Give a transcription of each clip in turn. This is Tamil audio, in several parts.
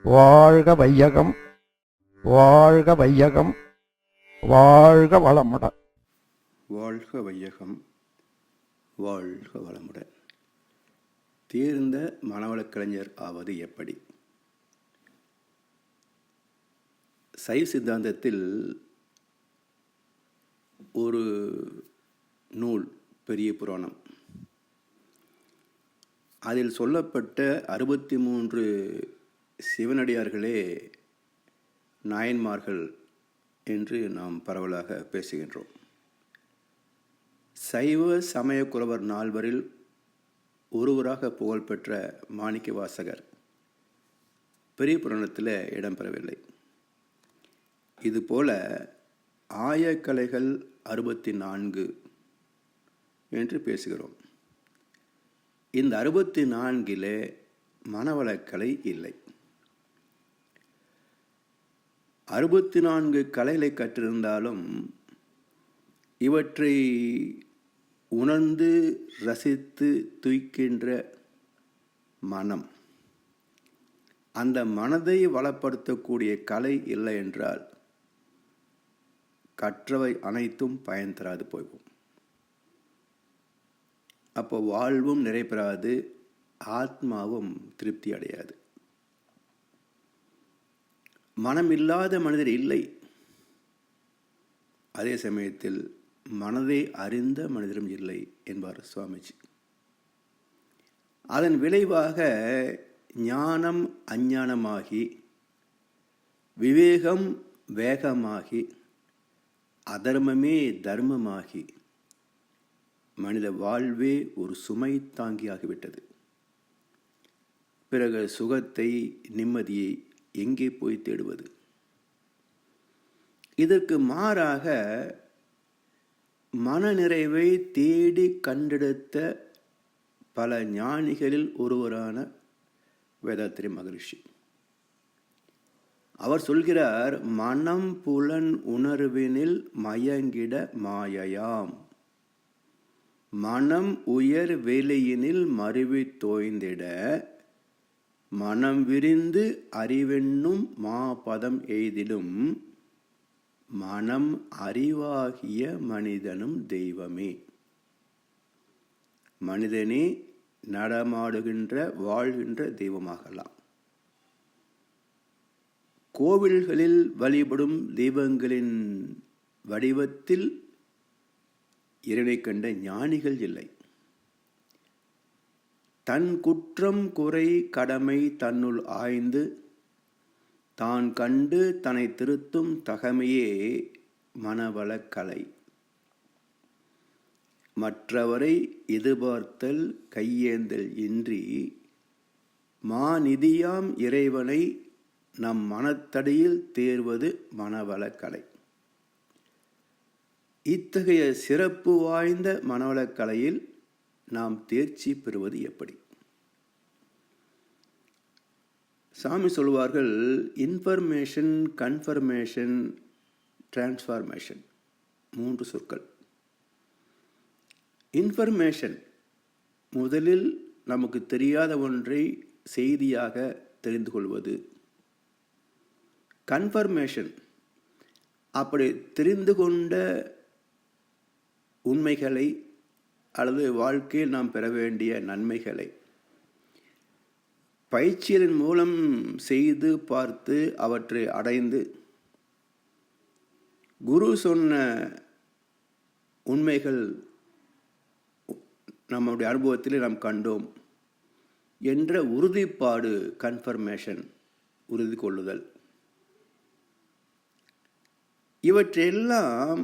வாழ்க வையகம், வாழ்க வையகம், வாழ்க வளமுடன். வாழ்க வையகம், வாழ்க வளமுடன். தேர்ந்த மனவளக்கலைஞர் ஆவது எப்படி? சைவ சித்தாந்தத்தில் ஒரு நூல், பெரிய புராணம், அதில் சொல்லப்பட்ட 63 சிவனடியார்களே நாயன்மார்கள் என்று நாம் பரவலாக பேசுகின்றோம். சைவ சமய குரவர் 4 ஒருவராக புகழ்பெற்ற மாணிக்க வாசகர் பெரிய புராணத்தில் இடம்பெறவில்லை. இதுபோல ஆயக்கலைகள் 64 என்று பேசுகிறோம். இந்த 64 மனவளக்கலை இல்லை. 64 கலைகளை கற்றிருந்தாலும் இவற்றை உணர்ந்து ரசித்து துய்க்கின்ற மனம், அந்த மனதை வளப்படுத்தக்கூடிய கலை இல்லை என்றால் கற்றவை அனைத்தும் பயன் தராது போகும். அப்போ வாழ்வும் நிறைபெறாது, ஆத்மாவும் திருப்தி அடையாது. மனம் இல்லாத மனிதர் இல்லை. அதே சமயத்தில் மனதை அறிந்த மனிதரும் இல்லை என்பார் சுவாமிஜி. அதன் விளைவாக ஞானம் அஞ்ஞானமாகி, விவேகம் வேகமாகி, அதர்மமே தர்மமாகி, மனித வாழ்வே ஒரு சுமை தாங்கியாகிவிட்டது. பிறகு சுகத்தை, நிம்மதியை எங்கே போய் தேடுவது? இதற்கு மாறாக மனநிறைவை தேடி கண்டெடுத்த பல ஞானிகளில் ஒருவரான வேதாத்திரி மகரிஷி. அவர் சொல்கிறார், மனம் புலன் உணர்வினில் மயங்கிட மாயையாம், மனம் உயர் வெளியினில் மருவி தோய்ந்திட, மனம் விரிந்து அறிவென்னும் மாபதம் எய்திடும், மனம் அறிவாகிய மனிதனும் தெய்வமே. மனிதனே நடமாடுகின்ற வாழ்கின்ற தெய்வமாகலாம். கோவில்களில் வழிபடும் தெய்வங்களின் வடிவத்தில் இறைவனை கண்ட ஞானிகள் இல்லை. தன் குற்றம் குறை கடமை தன்னுள் ஆய்ந்து தான் கண்டு தன்னை திருத்தும் தகமையே மனவளக்கலை. மற்றவரை எதிர்பார்த்தல் கையேந்தல் இன்றி மாநிதியாம் இறைவனை நம் மனத்தடியில் தேர்வது மனவளக்கலை. இத்தகைய சிறப்பு வாய்ந்த மனவளக்கலையில் நாம் தேர்ச்சி பெறுவது எப்படி? சாமி சொல்வார்கள், இன்ஃபர்மேஷன், கன்ஃபர்மேஷன், டிரான்ஸ்ஃபார்மேஷன், 3 சொற்கள். இன்ஃபர்மேஷன், முதலில் நமக்கு தெரியாத ஒன்றை செய்தியாக தெரிந்து கொள்வது. கன்ஃபர்மேஷன், அப்படி தெரிந்து கொண்ட உண்மைகளை அல்லது வாழ்க்கையில் நாம் பெற வேண்டிய நன்மைகளை பயிற்சியின் மூலம் செய்து பார்த்து அவற்றை அடைந்து, குரு சொன்ன உண்மைகள் நம்முடைய அனுபவத்தில் நாம் கண்டோம் என்ற உறுதிப்பாடு, கன்ஃபர்மேஷன், உறுதி கொள்ளுதல். இவற்றையெல்லாம்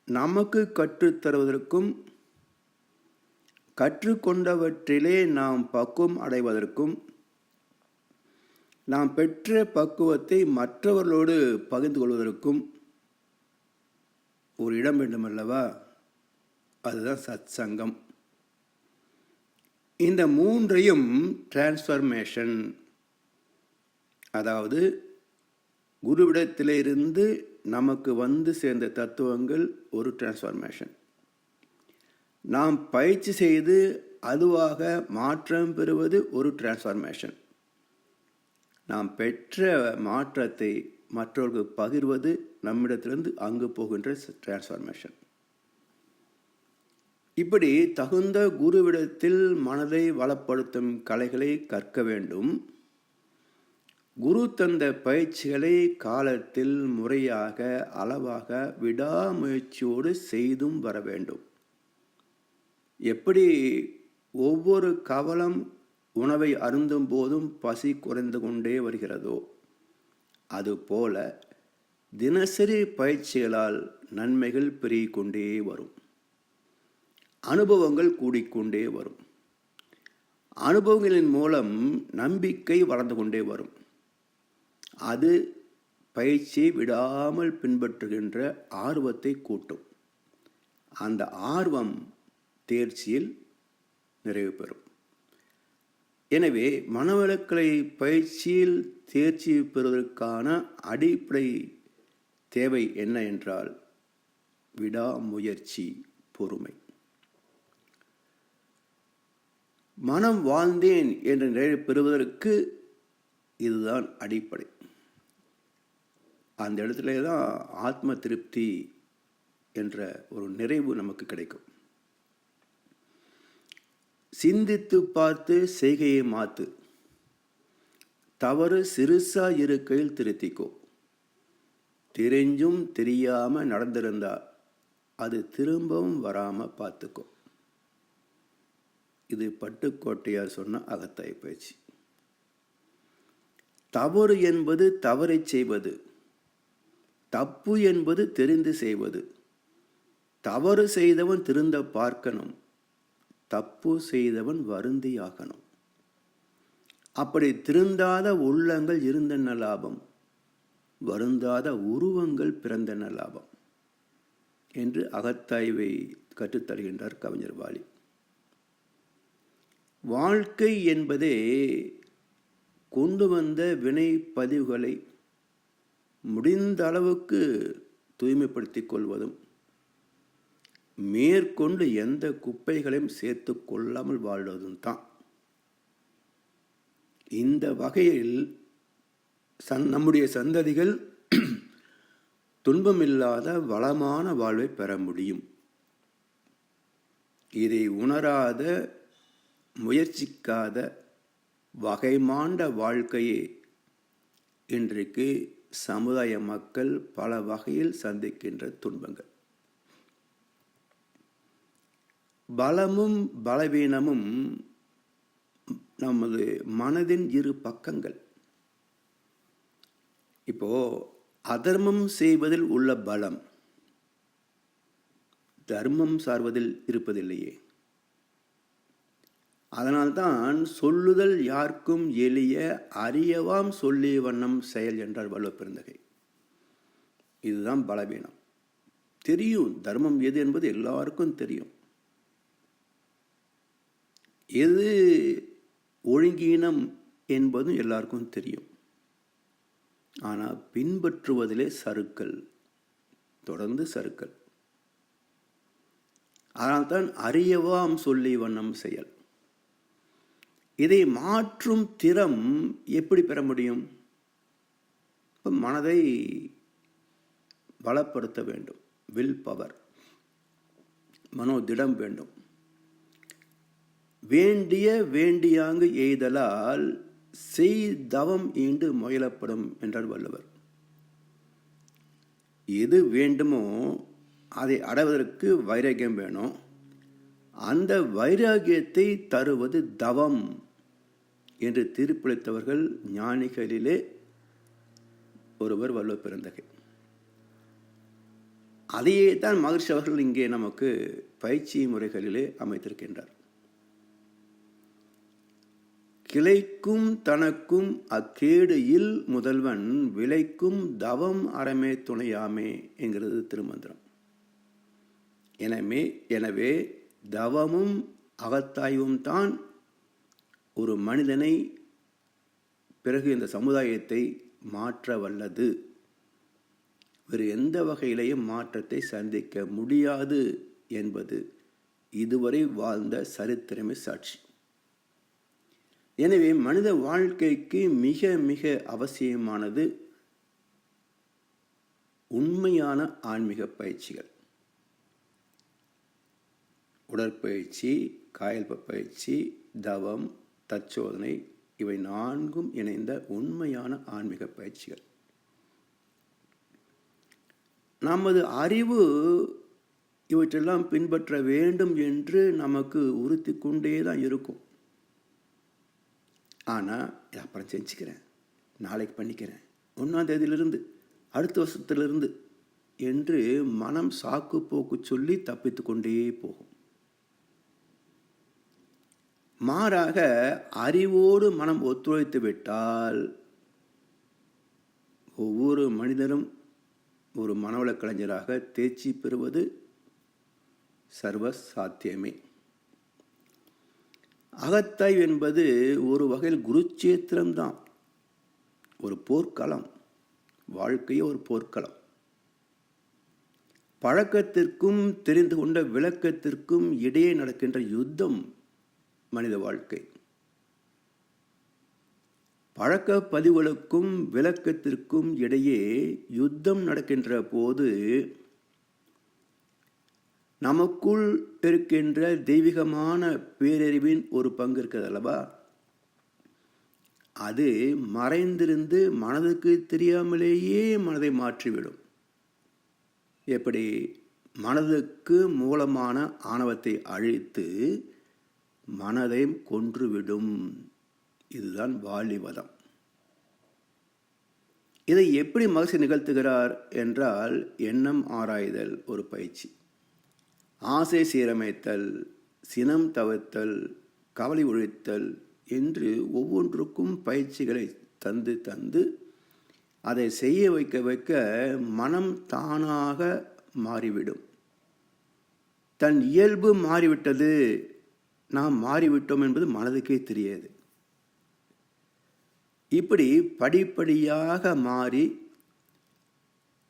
நமக்கு கற்றுத்தருவதற்கும் கற்றுக்கொண்டவற்றிலே நாம் பக்குவம் அடைவதற்கும், நாம் பெற்ற பக்குவத்தை மற்றவர்களோடு பகிர்ந்து கொள்வதற்கும் ஒரு இடம் வேண்டுமல்லவா? அதுதான் சத் சங்கம். இந்த 3ஐயும் டிரான்ஸ்ஃபர்மேஷன், அதாவது குருவிடத்திலிருந்து நமக்கு வந்து சேர்ந்த தத்துவங்கள் ஒரு டிரான்ஸ்ஃபர்மேஷன். நாம் பயிற்சி செய்து அதுவாக மாற்றம் பெறுவது ஒரு டிரான்ஸ்ஃபர்மேஷன். நாம் பெற்ற மாற்றத்தை மற்றவர்களுக்கு பகிர்வது நம்மிடத்திலிருந்து அங்கு போகின்ற டிரான்ஸ்ஃபார்மேஷன். இப்படி தகுந்த குருவிடத்தில் மனதை வளப்படுத்தும் கலைகளை கற்க வேண்டும். குரு தந்த பயிற்சிகளை காலத்தில் முறையாக அளவாக விடாமுயற்சியோடு செய்தும் வர வேண்டும். எப்படி ஒவ்வொரு கவலம் உணவை அருந்தும் போதும் பசி குறைந்து கொண்டே வருகிறதோ, அதுபோல தினசரி பயிற்சிகளால் நன்மைகள் பெருகிக் கொண்டே வரும், அனுபவங்கள் கூடிக்கொண்டே வரும். அனுபவங்களின் மூலம் நம்பிக்கை வளர்ந்து கொண்டே வரும். அது பயிற்சியை விடாமல் பின்பற்றுகின்ற ஆர்வத்தை கூட்டும். அந்த ஆர்வம் தேர்ச்சியில் நிறைவு பெறும். எனவே மனவளக்கலை பயிற்சியில் தேர்ச்சி பெறுவதற்கான அடிப்படை தேவை என்ன என்றால் விடாமுயற்சி, பொறுமை. மனம் வாழ்ந்தேன் என்ற நிறைவு பெறுவதற்கு இதுதான் அடிப்படை. அந்த இடத்துல தான் ஆத்ம திருப்தி என்ற ஒரு நிறைவு நமக்கு கிடைக்கும். சிந்தித்து பார்த்து செய்கையை மாத்து, தவறு சிறுசா இருக்கையில் திருத்திக்கோ. தெரிஞ்சும் தெரியாம நடந்திருந்தா அது திரும்பவும் வராம பார்த்துக்கோ. இது பட்டுக்கோட்டையார் சொன்ன அகத்தாய் பயிற்சி. தவறு என்பது தவறை செய்வது, தப்பு என்பது தெரிந்து செய்வது. தவறு செய்தவன் திருந்த பார்க்கணும், தப்பு செய்தவன் வருந்தியாகணும். அப்படி திருந்தாத உள்ளங்கள் இருந்தன லாபம், வருந்தாத உருவங்கள் பிறந்தன லாபம் என்று அகத்தாய்வை கற்றுத்தருகின்றார் கவிஞர் வாலி. வாழ்க்கை என்பதே கொண்டு வந்த வினை பதிவுகளை முடிந்த அளவுக்கு தூய்மைப்படுத்திக் கொள்வதும், மேற்கொண்டு எந்த குப்பைகளையும் சேர்த்து கொள்ளாமல் வாழ்வதும் தான். இந்த வகையில் நம்முடைய சந்ததிகள் துன்பமில்லாத வளமான வாழ்வை பெற முடியும். இதை உணராத, முயற்சிக்காத வகைமாண்ட வாழ்க்கையே இன்றைக்கு சமுதாய மக்கள் பல வகையில் சந்திக்கின்ற துன்பங்கள். பலமும் பலவீனமும் நமது மனதின் இரு பக்கங்கள். இப்போ அதர்மம் செய்வதில் உள்ள பலம் தர்மம் சார்வதில் இருப்பதில்லையே. அதனால்தான் சொல்லுதல் யாருக்கும் எளிய, அறியவாம் சொல்லிய வண்ணம் செயல் என்றார் வள்ளுவப் பெருந்தகை. இதுதான் பலவீனம். தெரியும் தர்மம் எது என்பது எல்லாருக்கும் தெரியும். எது ஒழுங்கீனம் என்பதும் எல்லாருக்கும் தெரியும். ஆனால் பின்பற்றுவதிலே சறுக்கல், தொடர்ந்து சறுக்கல். அதனால்தான் அறியவாம் சொல்லி வண்ணம் செயல். இதை மாற்றும் திறம் எப்படி பெற முடியும்? இப்போ மனதை பலப்படுத்த வேண்டும். வில் பவர், மனோதிடம் வேண்டும். வேண்டிய வேண்டியாங்கு எய்தலால் செய் தவம் ஈண்டு முயலப்படும் என்றார் வள்ளுவர். எது வேண்டுமோ அதை அடைவதற்கு வைராகியம் வேணும். அந்த வைராகியத்தை தருவது தவம் என்று தீர்ப்பளித்தவர்கள் ஞானிகளிலே ஒருவர் வள்ளுவப் பெருந்தகை. அதையே தான் மகர்ஷி அவர்கள் இங்கே நமக்கு பயிற்சி முறைகளிலே அமைத்திருக்கின்றார். கிளைக்கும் தனக்கும் அக்கேடு இல் முதல்வன் விளைக்கும் தவம் அறமே துணையாமே என்கிறது திருமந்திரம். எனவே தவமும் அகத்தாய்வும் தான் ஒரு மனிதனை பிறகு இந்த சமுதாயத்தை மாற்ற வல்லது. வேறு எந்த வகையிலேயும் மாற்றத்தை சந்திக்க முடியாது என்பது இதுவரை வாழ்ந்த சரித்திரமே சாட்சி. எனவே மனித வாழ்க்கைக்கு மிக மிக அவசியமானது உண்மையான ஆன்மீக பயிற்சிகள். உடற்பயிற்சி, காயல்ப பயிற்சி, தவம், தற்சோதனை, இவை 4ம் இணைந்த உண்மையான ஆன்மீக பயிற்சிகள். நமது அறிவு இவற்றெல்லாம் பின்பற்ற வேண்டும் என்று நமக்கு உறுத்தி கொண்டே தான் இருக்கும். ஆனால் அப்புறம் செஞ்சுக்கிறேன், நாளைக்கு பண்ணிக்கிறேன், 1ஆம் தேதியிலிருந்து, அடுத்த வருஷத்திலிருந்து என்று மனம் சாக்கு போக்கு சொல்லி தப்பித்து கொண்டே போகும். மாறாக அறிவோடு மனம் ஒத்துழைத்து விட்டால் ஒவ்வொரு மனிதனும் ஒரு மனவள கலைஞராக தேர்ச்சி பெறுவது சர்வ சாத்தியமே. அகத்தாய்வு என்பது ஒரு வகையில் குருட்சேத்திரம்தான், ஒரு போர்க்களம். வாழ்க்கையே ஒரு போர்க்களம். பழக்கத்திற்கும் தெரிந்து கொண்ட விளக்கத்திற்கும் இடையே நடக்கின்ற யுத்தம் மனித வாழ்க்கை. பழக்க பதிவுகளுக்கும் விளக்கத்திற்கும் இடையே யுத்தம் நடக்கின்ற போது நமக்குள் இருக்கின்ற தெய்வீகமான பேரறிவின் ஒரு பங்கு இருக்கிறது அல்லவா, அது மறைந்திருந்து மனதுக்கு தெரியாமலேயே மனதை மாற்றிவிடும். எப்படி? மனதுக்கு மூலமான ஆணவத்தை அழித்து மனதை கொன்றுவிடும். இதுதான் வாலிவதம். இதை எப்படி மகர்ஷி நிகழ்த்துகிறார் என்றால், எண்ணம் ஆராய்தல் ஒரு பயிற்சி, ஆசை சீரமைத்தல், சினம் தவிர்த்தல், கவலை ஒழித்தல் என்று ஒவ்வொன்றுக்கும் பயிற்சிகளை தந்து தந்து அதை செய்ய வைக்க வைக்க மனம் தானாக மாறிவிடும். தன் இயல்பு மாறிவிட்டது, நாம் மாறிவிட்டோம் என்பது மனதுக்கே தெரியாது. இப்படி படிப்படியாக மாறி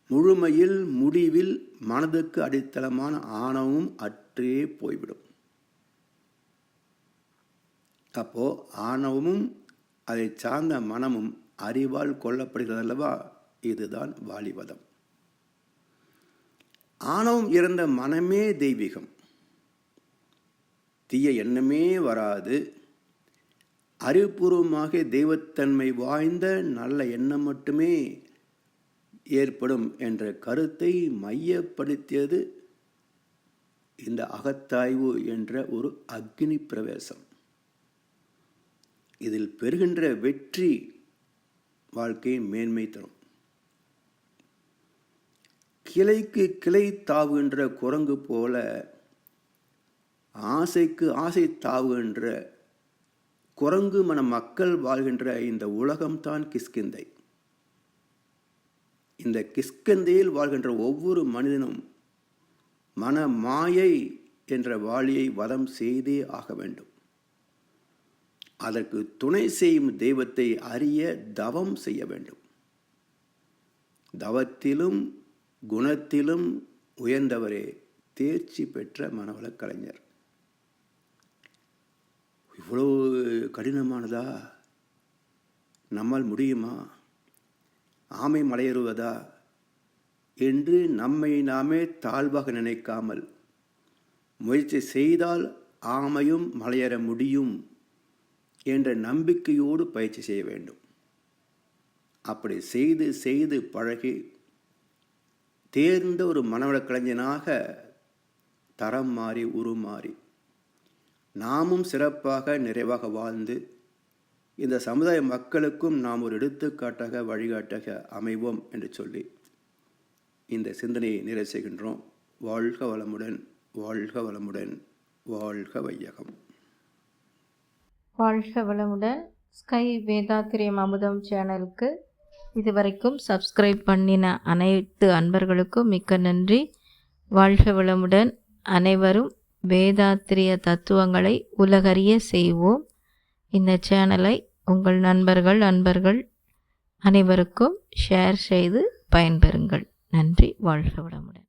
முழுமையில் முடிவில் மனதுக்கு அடித்தளமான ஆணவமும் அற்றே போய்விடும். அப்போ ஆணவமும் அதை சார்ந்த மனமும் அறிவால் கொல்லப்படுகிறது அல்லவா, இதுதான் வாலிவதம். ஆணவம் இறந்த மனமே தெய்வீகம். தீய எண்ணமே வராது. அறிவுபூர்வமாக தெய்வத்தன்மை வாய்ந்த நல்ல எண்ணம் மட்டுமே ஏற்படும் என்ற கருத்தை மையப்படுத்தியது இந்த அகத்தாய்வு என்ற ஒரு அக்னி பிரவேசம். இதில் பெறுகின்ற வெற்றி வாழ்க்கையின் மேன்மை தரும். கிளைக்கு கிளை தாவுகின்ற குரங்கு போல ஆசைக்கு ஆசை தாவுகின்ற குரங்கு மன மக்கள் வாழ்கின்ற இந்த உலகம்தான் கிஷ்கிந்தை. இந்த கிஷ்கிந்தையில் வாழ்கின்ற ஒவ்வொரு மனிதனும் மன மாயை என்ற வாளியை வதம் செய்தே ஆக வேண்டும். அதற்கு துணை செய்யும் தெய்வத்தை அறிய தவம் செய்ய வேண்டும். தவத்திலும் குணத்திலும் உயர்ந்தவரே தேர்ச்சி பெற்ற மனவள கலைஞர். இவ்வளோ கடினமானதா? நம்மால் முடியுமா? ஆமை மலையேறுவதா என்று நம்மை நாமே தாழ்வாக நினைக்காமல் முயற்சி செய்தால் ஆமையும் மலையேற முடியும் என்ற நம்பிக்கையோடு பயிற்சி செய்ய வேண்டும். அப்படி செய்து செய்து பழகி தேர்ந்த ஒரு மனவள கலைஞனாக தரம் மாறி உருமாறி நாமும் சிறப்பாக நிறைவாக வாழ்ந்து இந்த சமுதாய மக்களுக்கும் நாம் ஒரு எடுத்துக்காட்டாக வழிகாட்டாக அமைவோம் என்று சொல்லி இந்த சிந்தனையை நிறைவு செய்கின்றோம். வாழ்க வளமுடன், வாழ்க வளமுடன், வாழ்க வையகம். வாழ்க வளமுடன். ஸ்கை வேதாத்திரியம் அமுதம் சேனலுக்கு இதுவரைக்கும் சப்ஸ்கிரைப் பண்ணின அனைத்து அன்பர்களுக்கும் மிக்க நன்றி. வாழ்க வளமுடன். அனைவரும் வேதாத்திரிய தத்துவங்களை உலகறிய செய்வோம். இந்த சேனலை உங்கள் நண்பர்கள் அனைவருக்கும் ஷேர் செய்து பயன்பெறுங்கள். நன்றி. வாழ்க வளமுடன்.